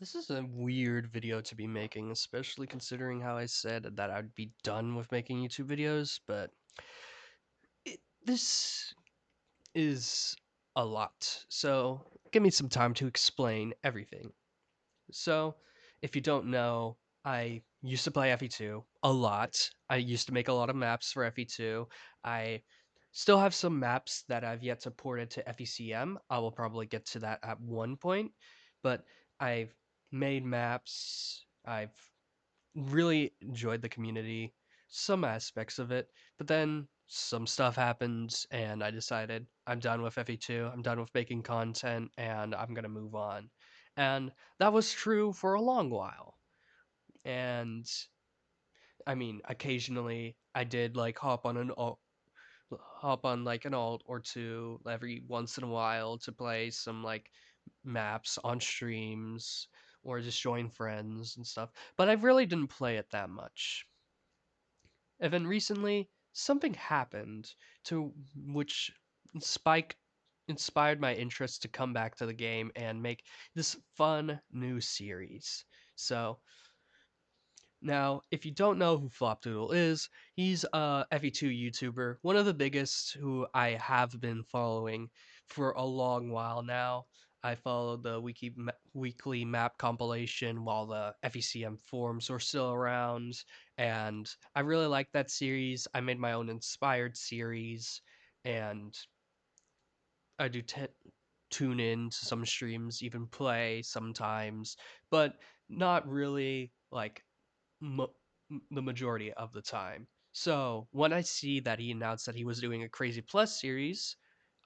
This is a weird video to be making, especially considering how I said that I'd be done with making YouTube videos, but this is a lot. So, give me some time to explain everything. So, if you don't know, I used to play FE2 a lot. I used to make a lot of maps for FE2. I still have some maps that I've yet to port into FECM. I will probably get to that at one point, but I've made maps. I've really enjoyed the community, some aspects of it, but then some stuff happened and I decided I'm done with FE2, I'm done with making content, and I'm gonna move on. And that was true for a long while. And I mean, occasionally I did like hop on like an alt or two every once in a while to play some like maps on streams or just join friends and stuff. But I really didn't play it that much. And then recently, something happened to which spike inspired my interest to come back to the game and make this fun new series. So now, if you don't know who Flopdoodle is, he's a FE2 YouTuber, one of the biggest who I have been following for a long while now. I followed the weekly map compilation while the FECM forums were still around, and I really liked that series. I made my own inspired series, and I do tune in to some streams, even play sometimes, but not really like mo- the majority of the time. So when I see that he announced that he was doing a Crazy Plus series,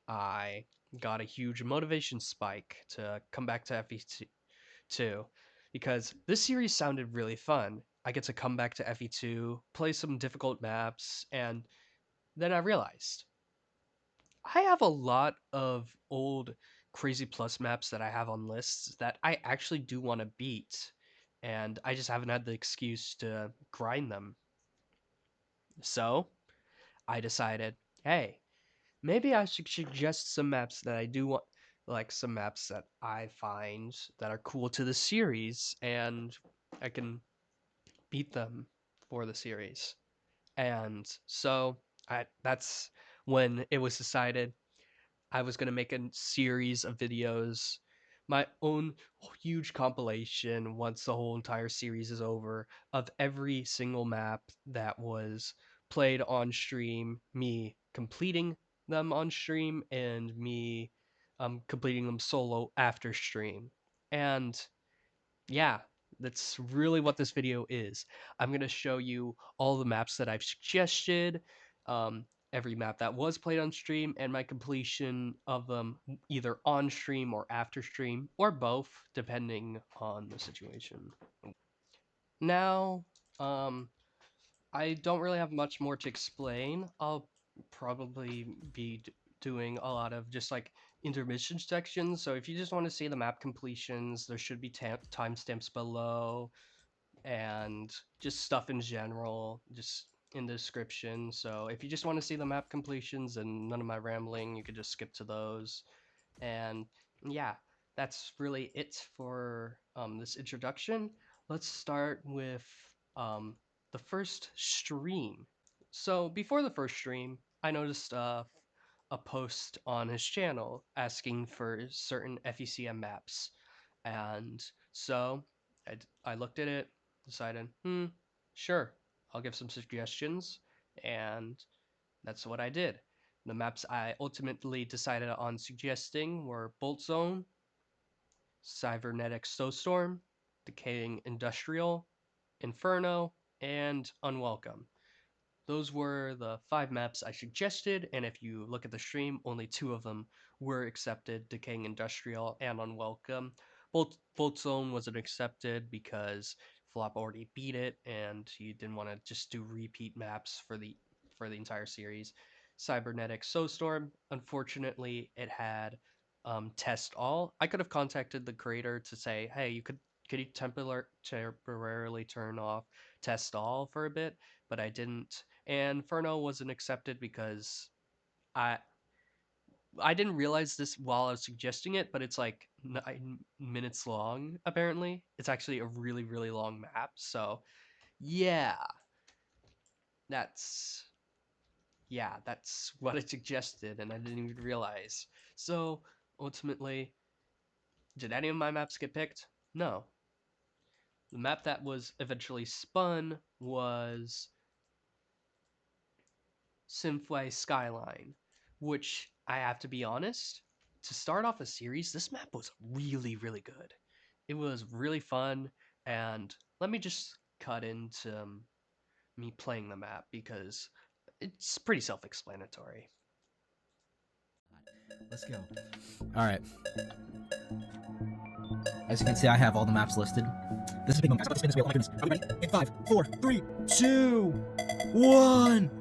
I got a huge motivation spike to come back to FE2 because this series sounded really fun. I get to come back to FE2, play some difficult maps, and then I realized I have a lot of old Crazy Plus maps that I have on lists that I actually do want to beat, and I just haven't had the excuse to grind them. So I decided, hey, maybe I should suggest some maps that I do want, like some maps that I find that are cool to the series, and I can beat them for the series. And so that's when it was decided I was going to make a series of videos, my own huge compilation once the whole entire series is over of every single map that was played on stream, me completing them on stream, and me completing them solo after stream. And yeah, that's really what this video is. I'm going to show you all the maps that I've suggested, um, every map that was played on stream, and my completion of them either on stream or after stream, or both, depending on the situation. Now, um, I don't really have much more to explain. I'll probably be doing a lot of just like intermission sections. So if you just want to see the map completions, there should be timestamps below and just stuff in general, just in the description. So if you just want to see the map completions and none of my rambling, you could just skip to those. And yeah, that's really it for this introduction. Let's start with um, the first stream. So before the first stream, I noticed a post on his channel asking for certain FECM maps. And so I looked at it, decided, sure, I'll give some suggestions. And that's what I did. The maps I ultimately decided on suggesting were Bolt Zone, Cybernetic Snowstorm, Decaying Industrial, Inferno, and Unwelcome. Those were the 5 maps I suggested, and if you look at the stream, only 2 of them were accepted, Decaying Industrial and Unwelcome. Bolt Zone wasn't accepted because Flop already beat it, and he didn't want to just do repeat maps for the entire series. Cybernetic Snowstorm, unfortunately, it had test all. I could have contacted the creator to say, hey, could you temporarily turn off test all for a bit, but I didn't. And Inferno wasn't accepted because I I didn't realize this while I was suggesting it, but it's like 9 minutes long, apparently. It's actually a really, really long map. So, yeah, that's that's what I suggested, and I didn't even realize. So, ultimately, did any of my maps get picked? No. The map that was eventually spun was Synthwave Skyline, which I have to be honest, to start off a series, this map was really, really good. It was really fun, and let me just cut into me playing the map because it's pretty self-explanatory. Let's go. All right. As you can see, I have all the maps listed. This is a big one, guys. I'm about to spin this wheel. Oh my goodness. Are we ready? In 5, 4, 3, 2, 1.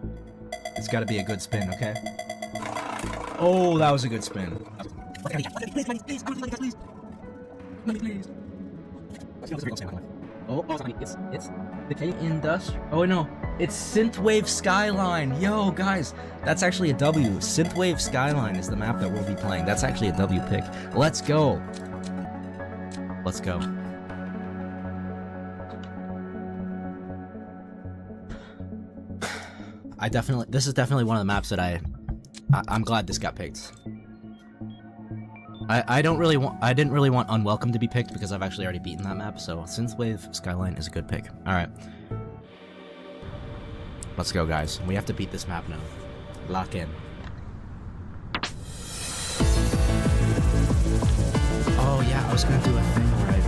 It's got to be a good spin, okay? Oh, that was a good spin. Please, please, please. Please. Oh, it's the K Industrial. Oh no, it's Synthwave Skyline. Yo, guys, that's actually a W. Synthwave Skyline is the map that we'll be playing. That's actually a W pick. Let's go. Let's go. This is definitely one of the maps that I'm glad this got picked. I didn't really want Unwelcome to be picked because I've actually already beaten that map, so Synthwave Skyline is a good pick. Alright. Let's go, guys. We have to beat this map now. Lock in. Oh yeah, I was gonna do a thing where I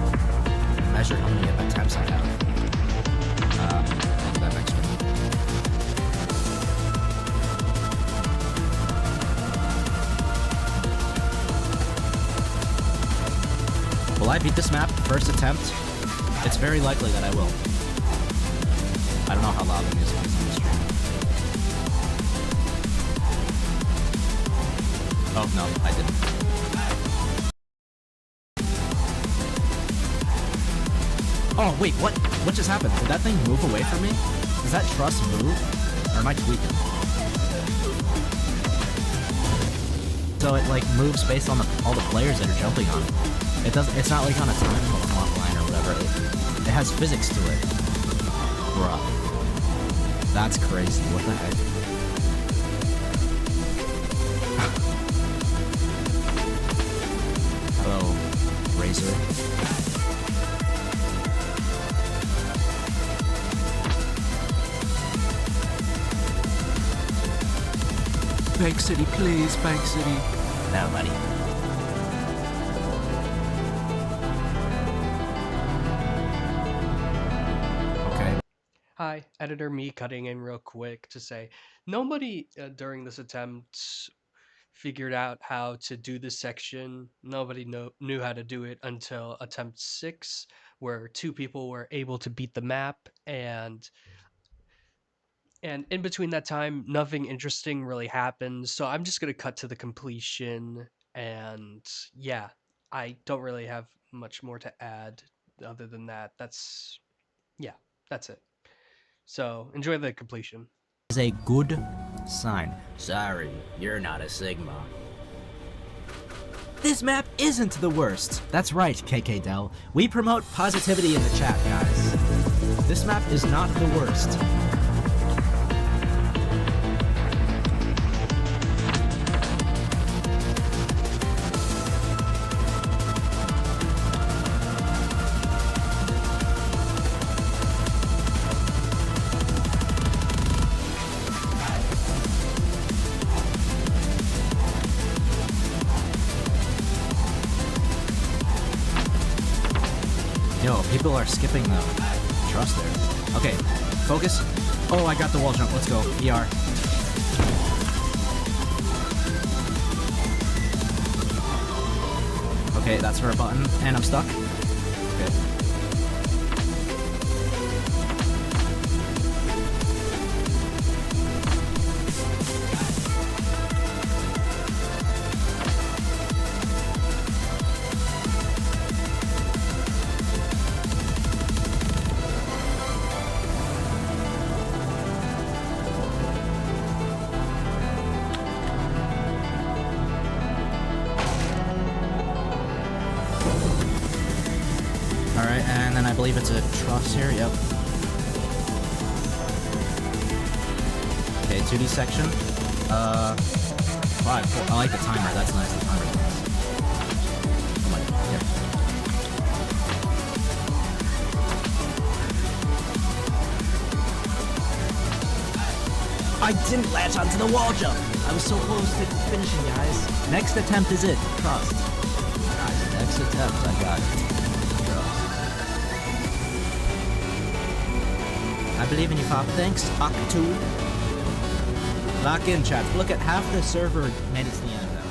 measure how many attempts I have. That next one. Will I beat this map first attempt? It's very likely that I will. I don't know how loud the music is on the stream. Oh no, I didn't. Oh wait, what? What just happened? Did that thing move away from me? Does that truss move? Or am I tweaking? So it like moves based on all the players that are jumping on it. It's not like on a time clock line or whatever. It has physics to it. Bruh. That's crazy. What the heck? Hello, Razor. Bank City, please, Bank City. No, buddy. Hi, editor me cutting in real quick to say nobody during this attempt figured out how to do this section. Nobody knew how to do it until attempt 6, where 2 people were able to beat the map, and in between that time, nothing interesting really happened. So I'm just gonna cut to the completion, and yeah, I don't really have much more to add other than that. That's it. So enjoy the completion. Is a good sign. Sorry, you're not a Sigma. This map isn't the worst. That's right, KK Dell. We promote positivity in the chat, guys. This map is not the worst. Yo, people are skipping the trust there. Okay, focus. Oh, I got the wall jump. Let's go. ER. Okay, that's for a button. And I'm stuck. Okay. Alright, and then I believe it's a truss here, yep. Okay, 2D section. 5, 4. I like the timer, that's nice, the timer's nice. Oh my god, here. I didn't latch onto the wall jump! I was so close to finishing, guys. Next attempt is it. Trust. Guys, next attempt, I got it. I believe in you, Fop. Thanks, Fopdooodle. Lock in, chat. Look at half the server made it to the end now.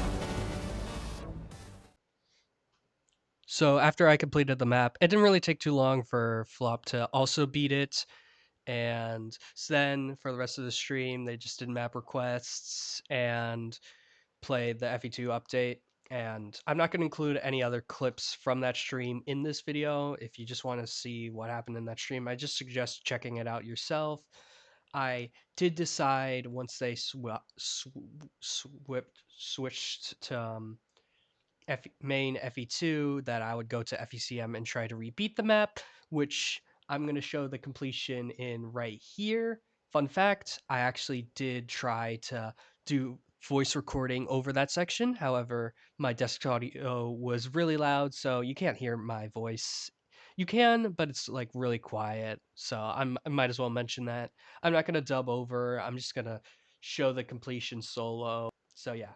So after I completed the map, it didn't really take too long for Flop to also beat it. And so then for the rest of the stream, they just did map requests and played the FE2 update. And I'm not going to include any other clips from that stream in this video. If you just want to see what happened in that stream, I just suggest checking it out yourself. I did decide once they switched to main FE2 that I would go to FECM and try to rebeat the map, which I'm going to show the completion in right here. Fun fact, I actually did try to do voice recording over that section. However, my desktop audio was really loud, so you can't hear my voice. You can, but it's like really quiet. So I might as well mention that. I'm not going to dub over. I'm just going to show the completion solo. So yeah.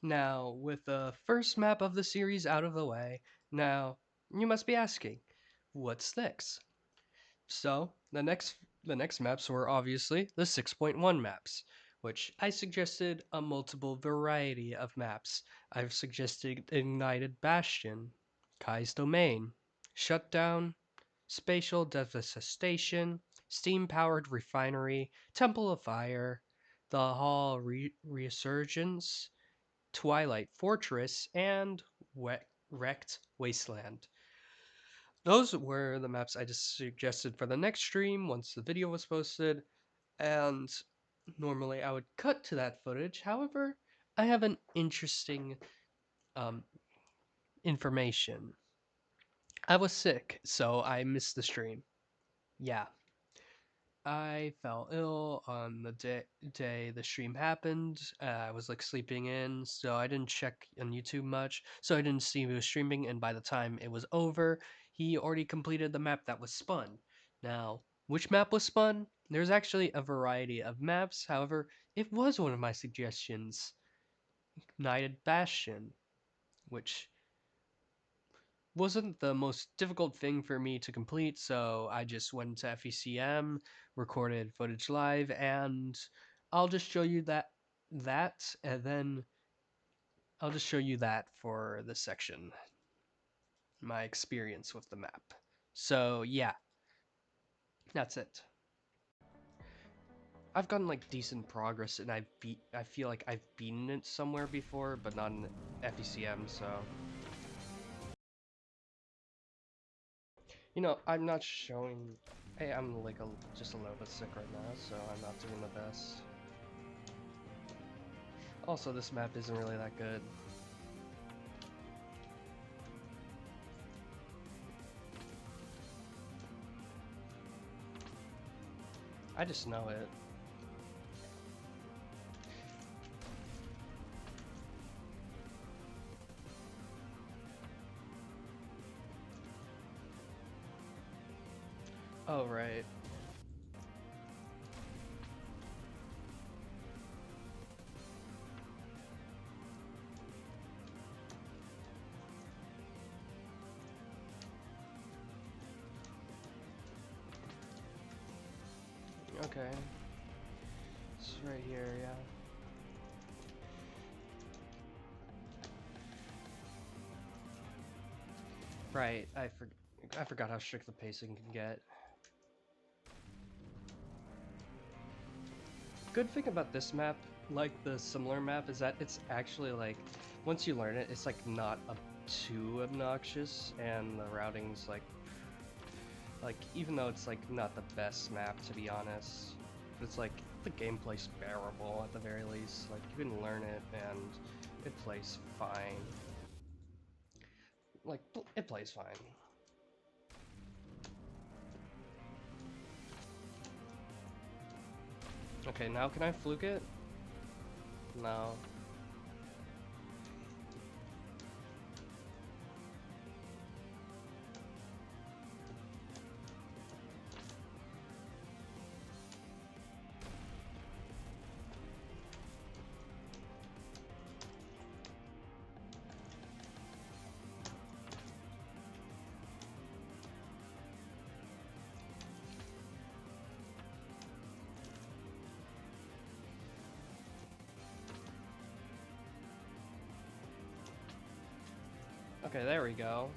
Now, with the first map of the series out of the way, now you must be asking, what's next? So, the next maps were obviously the 6.1 maps, which I suggested a multiple variety of maps. I've suggested Ignited Bastion, Kai's Domain, Shutdown, Spatial Devastation, Steam-Powered Refinery, Temple of Fire, the Hall Resurgence, Twilight Fortress, and Wrecked Wasteland. Those were the maps I just suggested for the next stream once the video was posted, and normally I would cut to that footage. However, I have an interesting um, information. I was sick, so I missed the stream. Yeah, I fell ill on the day the stream happened. I was like sleeping in, so I didn't check on YouTube much. So I didn't see he was streaming, and by the time it was over, he already completed the map that was spun. Now, which map was spun? There's actually a variety of maps. However, it was one of my suggestions, Ignited Bastion, which wasn't the most difficult thing for me to complete, so I just went to FECM, recorded footage live, and I'll just show you and then I'll just show you that for this section, my experience with the map. So yeah, that's it. I've gotten like decent progress, and I feel like I've beaten it somewhere before, but not in FECM. So I'm not showing. Hey, I'm like just a little bit sick right now, so I'm not doing the best. Also, this map isn't really that good. I just know it. Oh, right. Okay. It's right here, yeah. Right, I forgot how strict the pacing can get. Good thing about this map, like the similar map, is that it's actually like, once you learn it, it's like not too obnoxious, and the routing's like even though it's like not the best map to be honest, but it's like the gameplay's bearable at the very least. Like you can learn it and it plays fine. Like it plays fine. Okay, now can I fluke it? No. Okay, there we go.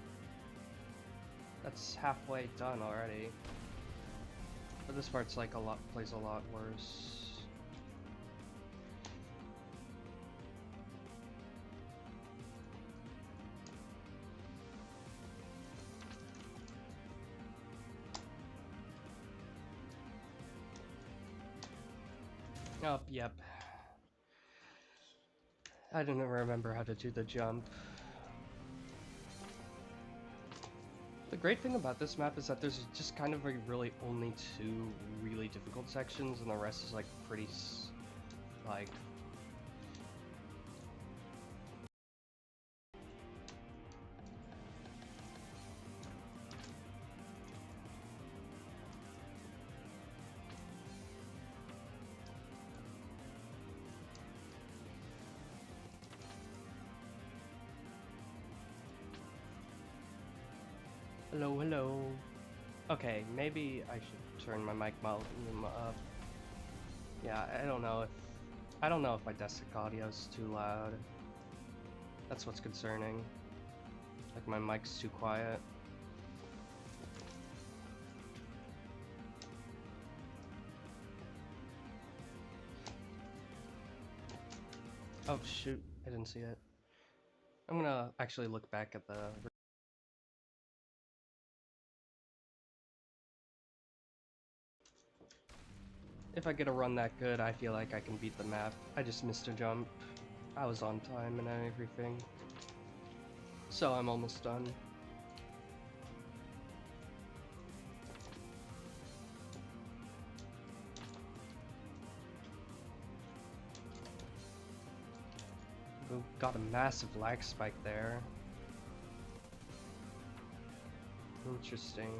That's halfway done already. But this part's like plays a lot worse. Oh, yep. I didn't remember how to do the jump. The great thing about this map is that there's just kind of really only two really difficult sections, and the rest is like pretty like hello, hello. Okay, maybe I should turn my mic volume up. Yeah, I don't know if my desktop audio is too loud. That's what's concerning. Like my mic's too quiet. Oh shoot, I didn't see it. I'm gonna actually look back at the... If I get a run that good, I feel like I can beat the map. I just missed a jump. I was on time and everything. So I'm almost done. Ooh, got a massive lag spike there. Interesting.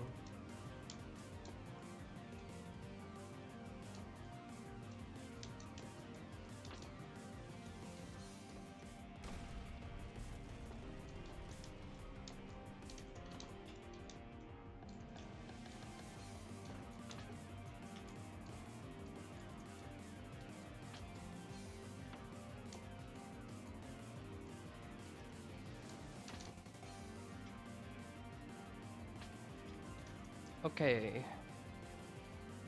Okay.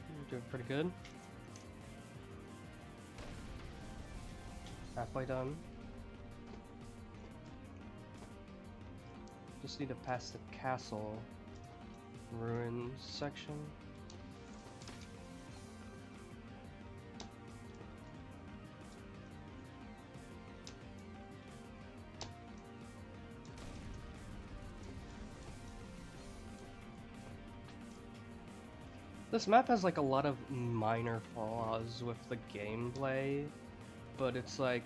You're doing pretty good. Halfway done. Just need to pass the castle ruins section. This map has like a lot of minor flaws with the gameplay, but it's like,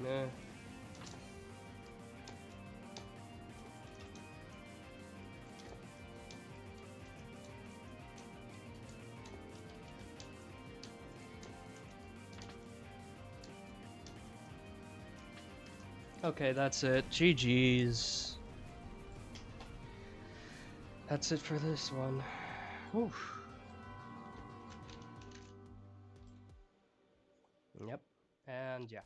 meh. Okay, that's it. GG's. That's it for this one. Oof. Yep. And yeah.